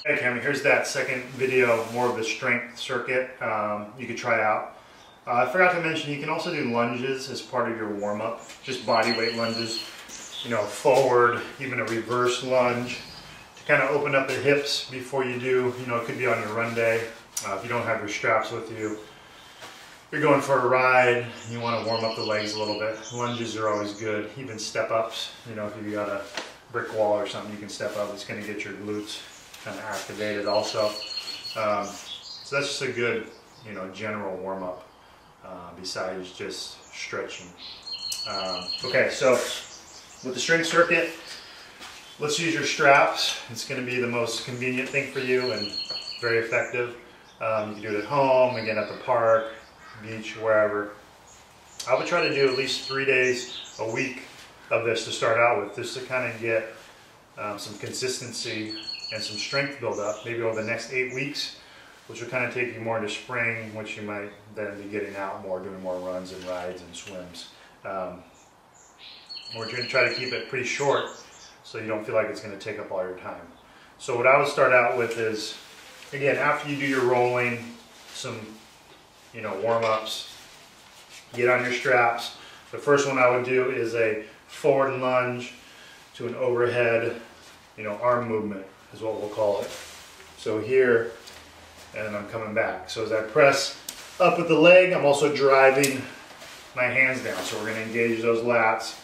Hey Akemi, here's that second video, more of the strength circuit you could try out. I forgot to mention you can also do lunges as part of your warm-up, just body weight lunges, forward, even a reverse lunge to kind of open up the hips before you do, it could be on your run day. If you don't have your straps with you, you're going for a ride, you want to warm up the legs a little bit. Lunges are always good, even step ups, if you got a brick wall or something you can step up, it's going to get your glutes kind of activated also. So that's just a good, general warm up besides just stretching. Okay, so with the strength circuit, let's use your straps. It's going to be the most convenient thing for you and very effective. You can do it at home, again at the park, beach, wherever. I would try to do at least 3 days a week of this to start out with, just to kind of get some consistency and some strength build up, maybe over the next 8 weeks, which will kind of take you more into spring, which you might then be getting out more, doing more runs and rides and swims. We're going to try to keep it pretty short so you don't feel like it's going to take up all your time. So what I would start out with is, again, after you do your rolling, some warm-ups, get on your straps. The first one I would do is a forward lunge to an overhead, arm movement is what we'll call it. So here, and I'm coming back. So as I press up with the leg, I'm also driving my hands down. So we're going to engage those lats.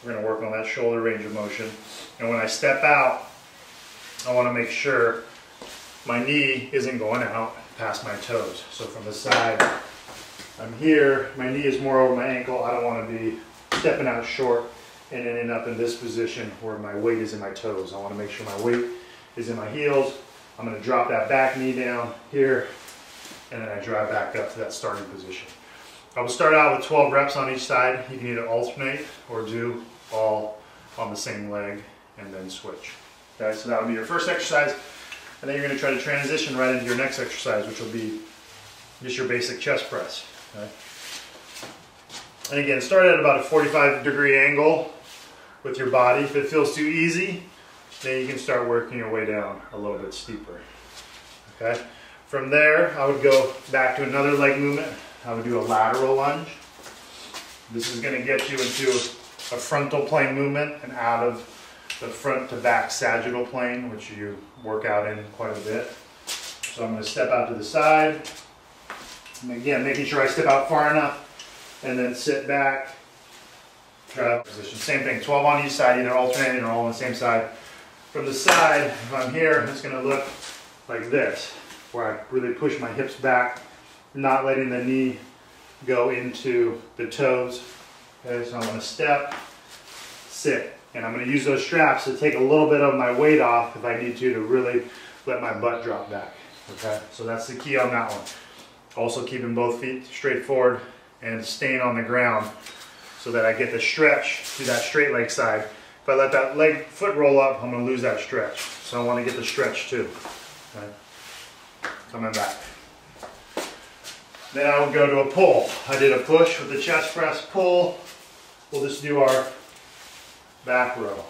We're going to work on that shoulder range of motion. And when I step out, I want to make sure my knee isn't going out past my toes. So from the side, I'm here, my knee is more over my ankle. I don't want to be stepping out short and ending up in this position where my weight is in my toes. I want to make sure my weight is in my heels. I'm going to drop that back knee down here, and then I drive back up to that starting position. I will start out with 12 reps on each side. You can either alternate or do all on the same leg and then switch. Okay, so that would be your first exercise, and then you're going to try to transition right into your next exercise, which will be just your basic chest press. Okay. And again, start at about a 45-degree angle with your body. If it feels too easy, then you can start working your way down a little bit steeper. Okay. From there, I would go back to another leg movement. I would do a lateral lunge. This is going to get you into a frontal plane movement and out of the front to back sagittal plane, which you work out in quite a bit. So I'm going to step out to the side. And again, making sure I step out far enough and then sit back, drive position. Same thing, 12 on each side, either alternating or all on the same side. From the side, if I'm here, it's going to look like this, where I really push my hips back, not letting the knee go into the toes. Okay, so I'm going to step, sit, and I'm going to use those straps to take a little bit of my weight off if I need to really let my butt drop back. Okay, so that's the key on that one. Also keeping both feet straight forward and staying on the ground so that I get the stretch to that straight leg side. If I let that foot roll up, I'm going to lose that stretch. So I want to get the stretch too. Okay. Coming back. Then I will go to a pull. I did a push with the chest press, pull. We'll just do our back row.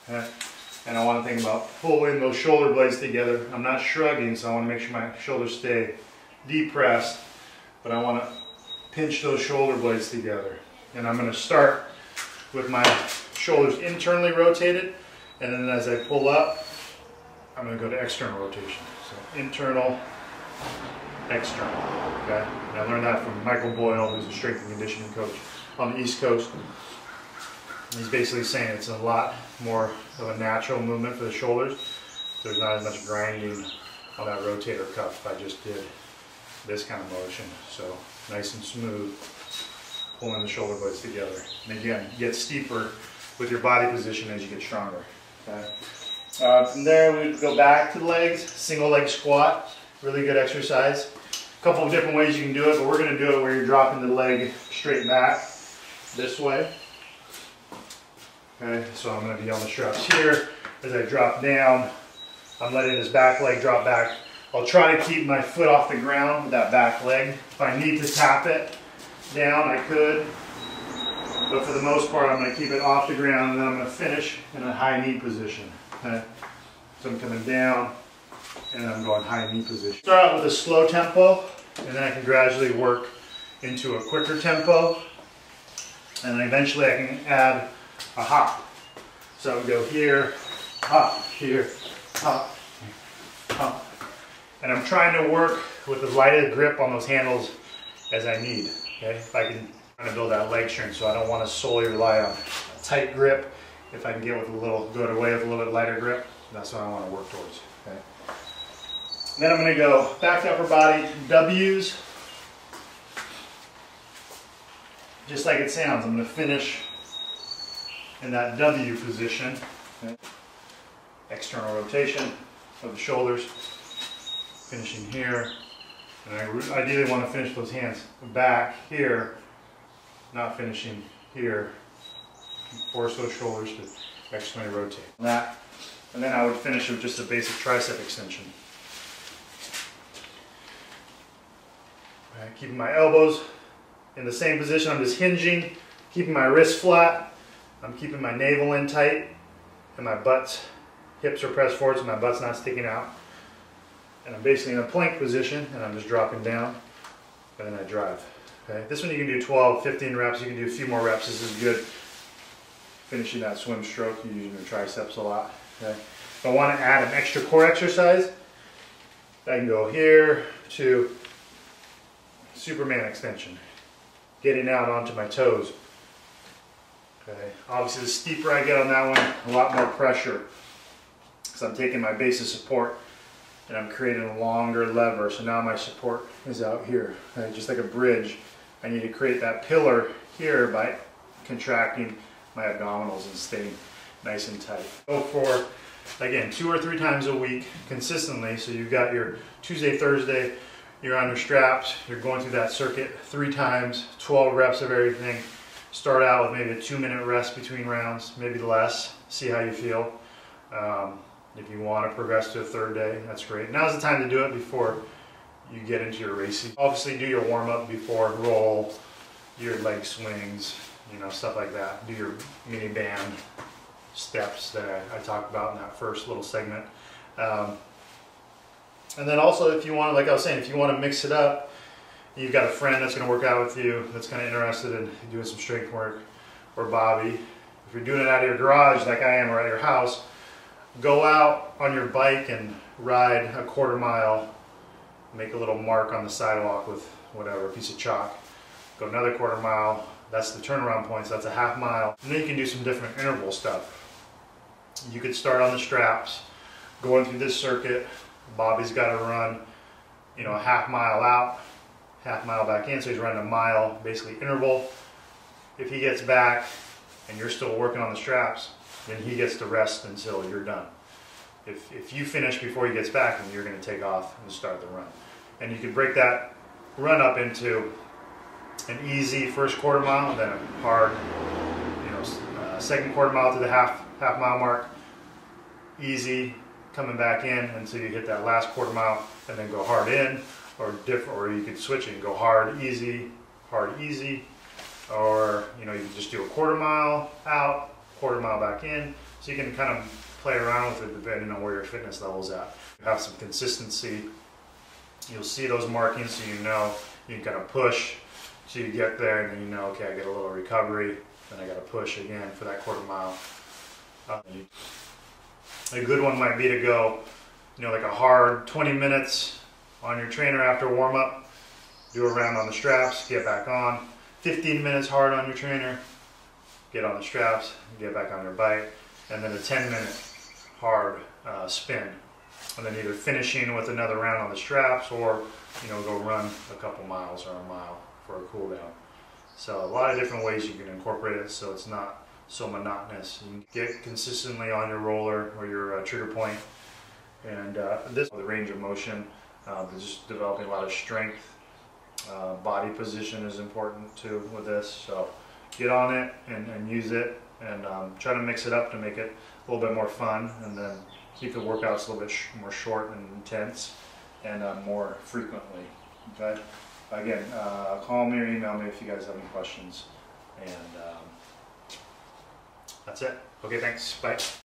Okay. And I want to think about pulling those shoulder blades together. I'm not shrugging, so I want to make sure my shoulders stay depressed, but I want to pinch those shoulder blades together. And I'm going to start with my shoulders internally rotated, and then as I pull up, I'm going to go to external rotation. So internal, external. Okay? And I learned that from Michael Boyle, who's a strength and conditioning coach on the East Coast. He's basically saying it's a lot more of a natural movement for the shoulders. There's not as much grinding on that rotator cuff. I just did this kind of motion. So nice and smooth, pulling the shoulder blades together. And again, you get steeper with your body position as you get stronger. Okay. From there, we go back to the legs, single leg squat. Really good exercise. A couple of different ways you can do it, but we're going to do it where you're dropping the leg straight back this way. Okay, so I'm going to be on the straps here. As I drop down, I'm letting this back leg drop back. I'll try to keep my foot off the ground with that back leg. If I need to tap it down, I could. But for the most part, I'm going to keep it off the ground, and then I'm going to finish in a high knee position. Okay? So I'm coming down and I'm going high knee position. Start out with a slow tempo and then I can gradually work into a quicker tempo. And then eventually I can add a hop. So I would go here, hop, hop. And I'm trying to work with as light a grip on those handles as I need. Okay, if I can try to build that leg strength, so I don't want to solely rely on a tight grip. If I can get with a little, go away with a little bit lighter grip, that's what I want to work towards. Okay. Then I'm going to go back to upper body W's, just like it sounds. I'm going to finish in that W position. Okay. External rotation of the shoulders, finishing here. And I ideally want to finish those hands back here, not finishing here. Force those shoulders to externally rotate. That, and then I would finish with just a basic tricep extension. Right, keeping my elbows in the same position. I'm just hinging, keeping my wrists flat. I'm keeping my navel in tight, and my hips are pressed forward so my butt's not sticking out. And I'm basically in a plank position, and I'm just dropping down, and then I drive. Okay, this one you can do 12, 15 reps. You can do a few more reps. This is good. Finishing that swim stroke, you're using your triceps a lot. Okay. If I want to add an extra core exercise, I can go here to Superman extension, getting out onto my toes. Okay. Obviously, the steeper I get on that one, a lot more pressure, because I'm taking my base of support and I'm creating a longer lever. So now my support is out here, okay? Just like a bridge. I need to create that pillar here by contracting my abdominals and staying nice and tight. Go for, again, 2 or 3 times a week consistently. So you've got your Tuesday, Thursday, you're on your straps, you're going through that circuit 3 times, 12 reps of everything. Start out with maybe a 2-minute rest between rounds, maybe less, see how you feel. If you want to progress to a 3rd day, that's great. Now's the time to do it before you get into your racing. Obviously do your warm-up before roll, your leg swings, you know, stuff like that. Do your mini band steps that I talked about in that first little segment. And then also if you want, like I was saying, if you want to mix it up, you've got a friend that's going to work out with you that's kind of interested in doing some strength work, or Bobby. If you're doing it out of your garage like I am, or at your house, go out on your bike and ride a 1/4 mile, make a little mark on the sidewalk with whatever, a piece of chalk. Go another 1/4 mile, that's the turnaround point, so that's a 1/2 mile. And then you can do some different interval stuff. You could start on the straps, going through this circuit. Bobby's got to run, you know, a 1/2 mile out, 1/2 mile back in, so he's running a mile, basically interval. If he gets back and you're still working on the straps, then he gets to rest until you're done. If you finish before he gets back, then you're going to take off and start the run. And you can break that run up into an easy first 1/4 mile, then a hard, you know, second 1/4 mile to the half mile mark, easy, coming back in until you hit that last 1/4 mile, and then go hard in, or you could switch it and go hard, easy, or you know, you can just do a 1/4 mile out, 1/4 mile back in, so you can kind of play around with it depending on where your fitness level's at. You have some consistency, you'll see those markings, so you know you can kind of push till you get there, and then you know, okay, I get a little recovery, then I got to push again for that 1/4 mile. A good one might be to go, you know, like a hard 20 minutes on your trainer after warm up, do a round on the straps, get back on. 15 minutes hard on your trainer, get on the straps, get back on your bike, and then a 10-minute hard spin. And then either finishing with another round on the straps, or you know, go run a couple miles or a mile for a cool down. So a lot of different ways you can incorporate it so it's not so monotonous. You can get consistently on your roller or your trigger point, and this the range of motion, just developing a lot of strength. Body position is important too with this, so get on it and use it, and try to mix it up to make it a little bit more fun, and then keep the workouts a little bit more short and intense, and more frequently. Okay. Again, call me or email me if you guys have any questions, and that's it. Okay, thanks. Bye.